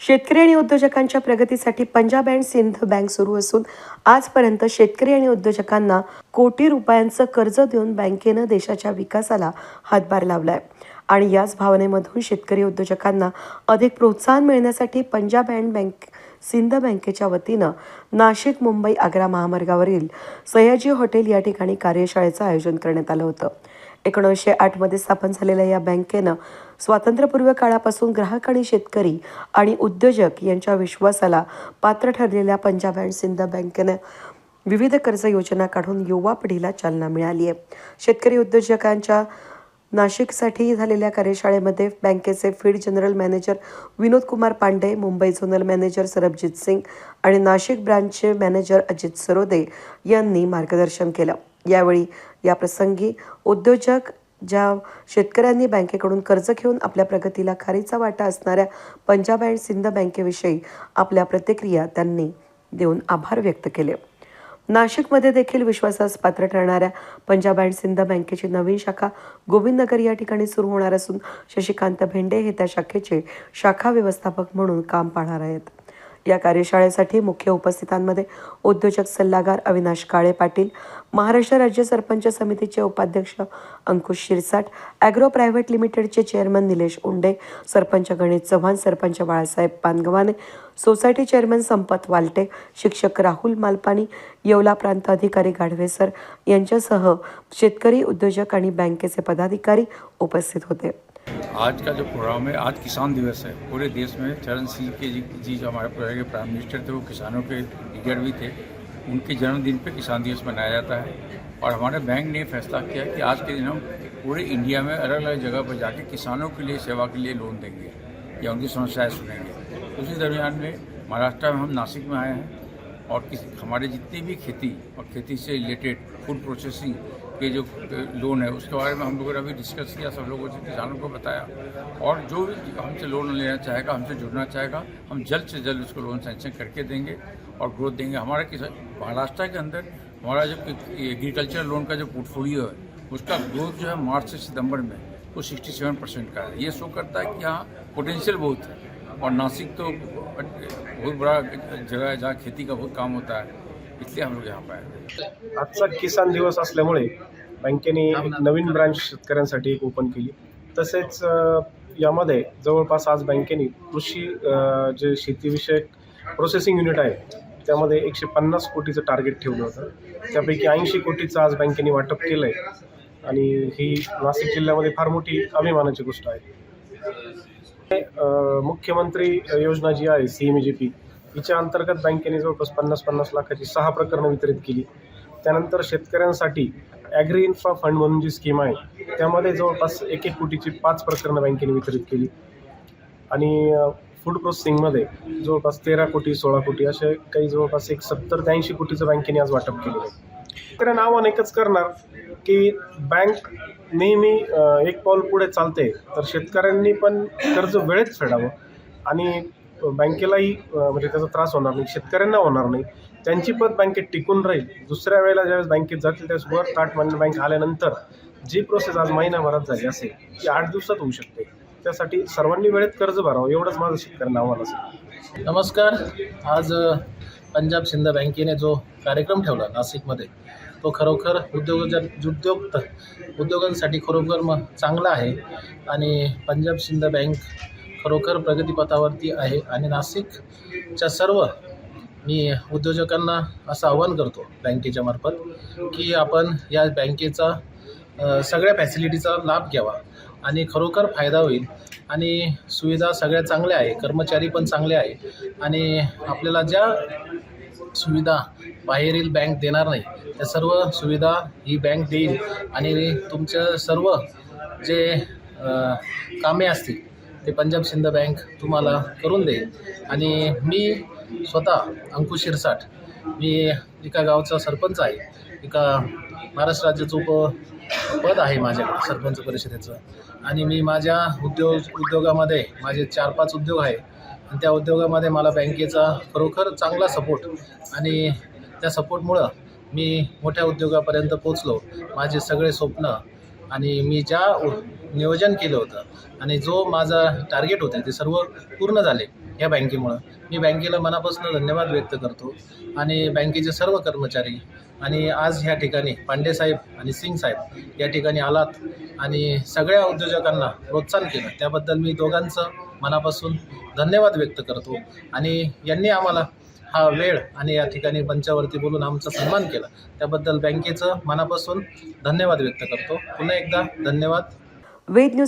शेतकरी आणि उद्योजकांच्या प्रगतीसाठी पंजाब अँड सिंध बँक सुरू असून आजपर्यंत शेतकरी आणि उद्योजकांना कोटी रुपयांचं कर्ज देऊन बँकेनं देशाच्या विकासाला हातभार लावलाय आणि याच भावनेमधून शेतकरी उद्योजकांना अधिक प्रोत्साहन मिळण्यासाठी पंजाब अँड सिंध बँकेच्या वतीनं नाशिक मुंबई आग्रा महामार्गावरील सयाजी हॉटेल या ठिकाणी कार्यशाळेचं आयोजन करण्यात आलं होतं. 1908 मध्ये स्थापन झालेल्या या बँकेनं स्वातंत्र्यपूर्व काळापासून ग्राहक आणि शेतकरी आणि उद्योजक यांच्या विश्वासाला पात्र ठरलेल्या पंजाब अँड सिंध बँकेनं विविध कर्ज योजना काढून युवा पिढीला चालना मिळाली आहे. शेतकरी उद्योजकांच्या नाशिकसाठी झालेल्या कार्यशाळेमध्ये बँकेचे field general manager Vinod Kumar Pandey, Mumbai zonal manager Sarabjit Singh आणि नाशिक ब्रांचचे मॅनेजर अजित सरोदे यांनी मार्गदर्शन केलं. यावेळी या प्रसंगी उद्योजक ज्या शेतकऱ्यांनी बँकेकडून कर्ज घेऊन आपल्या प्रगतीला खारीचा वाटा असणाऱ्या पंजाब अँड सिंध बँकेविषयी आपल्या प्रतिक्रिया त्यांनी देऊन आभार व्यक्त केले. नाशिकमध्ये देखील विश्वासास पात्र ठरणाऱ्या पंजाब अँड सिंध बँकेची नवीन शाखा गोविंदनगर या ठिकाणी सुरू होणार असून शशिकांत भेंडे हे त्या शाखेचे शाखा व्यवस्थापक म्हणून काम पाहणार आहेत. या कार्यशाळेसाठी मुख्य उपस्थितांमध्ये उद्योजक सल्लागार अविनाश काळे पाटील, महाराष्ट्र राज्य सरपंच समितीचे उपाध्यक्ष अंकुश शिरसाट, ॲग्रो प्रायव्हेट लिमिटेडचे चेअरमन निलेश उंडे, सरपंच गणेश चव्हाण, सरपंच बाळासाहेब पानगवाने, सोसायटी चेअरमन संपत वालटे, शिक्षक राहुल मालपानी, येवला प्रांत अधिकारी गाढवे सर यांच्यासह शेतकरी, उद्योजक आणि बँकेचे पदाधिकारी उपस्थित होते. आज का जो प्रोग्राम है, आज किसान दिवस है. पूरे देश में चरण सिंह के जी जो हमारे प्राइम मिनिस्टर थे, वो किसानों के लीडर भी थे. उनके जन्मदिन पे किसान दिवस मनाया जाता है. और हमारे बैंक ने फैसला किया कि आज के दिन हम पूरे इंडिया में अलग अलग जगह पर जाके किसानों के लिए सेवा के लिए लोन देंगे या उनकी समस्याएं सुनेंगे. उसी दरमियान में महाराष्ट्र में हम नासिक में आए हैं और हमारे जितनी भी खेती और खेती से रिलेटेड फूड प्रोसेसिंग के जो लोन है उसके बारे में हम लोगों ने अभी डिस्कस किया, सब लोगों से किसानों को बताया. और जो भी हमसे लोन लेना चाहेगा, हमसे जुड़ना चाहेगा, हम जल्द से जल्द उसको लोन सैंक्शन करके देंगे और ग्रोथ देंगे. हमारे महाराष्ट्र के अंदर हमारा जो एग्रीकल्चर लोन का जो पोर्टफोलियो है उसका ग्रोथ जो है मार्च से सितंबर में वो 67% का है. ये शो करता है कि यहाँ पोटेंशियल बहुत है. और नासिक तो बहुत बड़ा जगह है जहाँ खेती का बहुत काम होता है, इसलिए हम लोग यहाँ पर आए. आजचा किसान दिवस असल्यामुळे बँकेने एक नवीन ब्रांच शेतकऱ्यांसाठी एक ओपन केली. तसेच यामध्ये जवळपास आज बँकेने कृषी जे शेतीविषयक प्रोसेसिंग युनिट आहे त्यामध्ये 150 कोटीचं टार्गेट ठेवलं होतं. त्यापैकी 80 कोटीचं आज बँकेने वाटप केलं आहे आणि ही नाशिक जिल्ह्यामध्ये फार मोठी अभिमानाची गोष्ट आहे. मुख्यमंत्री योजना जी आहे CMGP हिच्या अंतर्गत बँकेने जवळपास 50 लाखाची 6 प्रकरणं वितरित केली. त्यानंतर शेतकऱ्यांसाठी ॲग्री इन्फ्रा फंड म्हणून जी स्कीम आहे त्यामध्ये जवळपास 1 कोटीची 5 प्रकरणं बँकेने वितरित केली. आणि फूड प्रोसेसिंगमध्ये जवळपास 13 कोटी 16 कोटी असे काही जवळपास 70 ते 80 कोटीचं बँकेने आज वाटप केलेलं आहे. शेतकऱ्यांना आव्हान एकच करणार की बँक नेहमी एक पाऊल पुढे चालते, तर शेतकऱ्यांनी पण कर्ज वेळेत फेडावं आणि बँकेलाही म्हणजे त्याचा त्रास होणार नाही, शेतकऱ्यांना होणार नाही, त्यांची पत बँकेत टिकून राहील. दुसऱ्या वेळेला ज्यावेळेस बँकेत जातील त्यावेळेस वर ताट मान्य बँक आल्यानंतर जी प्रोसेस आज महिनाभरात झाली असेल ती 8 दिवसात होऊ शकते. त्यासाठी सर्वांनी वेळेत कर्ज भरावं एवढंच माझं शेतकऱ्यांना आव्हान असेल. नमस्कार. आज पंजाब सिंध बँकेने जो कार्यक्रम ठेवला नाशिकमध्ये तो खरोखर उद्योगांसाठी खरोखर चांगला आहे आणि पंजाब सिंध बँक खरोखर प्रगतीपथावरती आहे. आणि नाशिकच्या सर्व मी उद्योजकांना असं आवाहन करतो बँकेच्या मार्फत की आपण या बँकेचा सगळ्या फॅसिलिटीचा लाभ घ्यावा आणि खरोखर फायदा होईल. आणि सुविधा सगळ्या चांगल्या आहे, कर्मचारी पण चांगले आहे आणि आपल्याला ज्या सुविधा बाहेरील बँक देणार नाही त्या सर्व सुविधा ही बँक देईल आणि तुमच्या सर्व जे कामे असतील ते पंजाब सिंध बँक तुम्हाला करून देईल. आणि मी स्वतः अंकुश शिरसाट, मी एका गावचा सरपंच आहे, एका महाराष्ट्र राज्याचं पद आहे माझ्याकडे सरपंच परिषदेचं. आणि मी माझ्या उद्योगामध्ये माझे 4-5 उद्योग आहे आणि त्या उद्योगामध्ये मला बँकेचा खरोखर चांगला सपोर्ट आणि त्या सपोर्टमुळं मी मोठ्या उद्योगापर्यंत पोचलो. माझे सगळे स्वप्न आणि मी ज्या नियोजन केलं होतं आणि जो माझा टार्गेट होते ते सर्व पूर्ण झाले. या बँकेमुळं. मी बँकेला मनापासून धन्यवाद व्यक्त करतो आणि बँकेचे सर्व कर्मचारी आणि आज ह्या ठिकाणी पांडे साहेब आणि सिंग साहेब या ठिकाणी आलात आणि सगळ्या उद्योजकांना प्रोत्साहन केलं, त्याबद्दल मी दोघांचं मनापासून धन्यवाद व्यक्त करतो. आणि यांनी आम्हाला हा वेळ आणि या ठिकाणी मंचावरती बोलून आमचा सन्मान केला, त्याबद्दल बँकेचं मनापासून धन्यवाद व्यक्त करतो. पुन्हा एकदा धन्यवाद. वेद न्यूज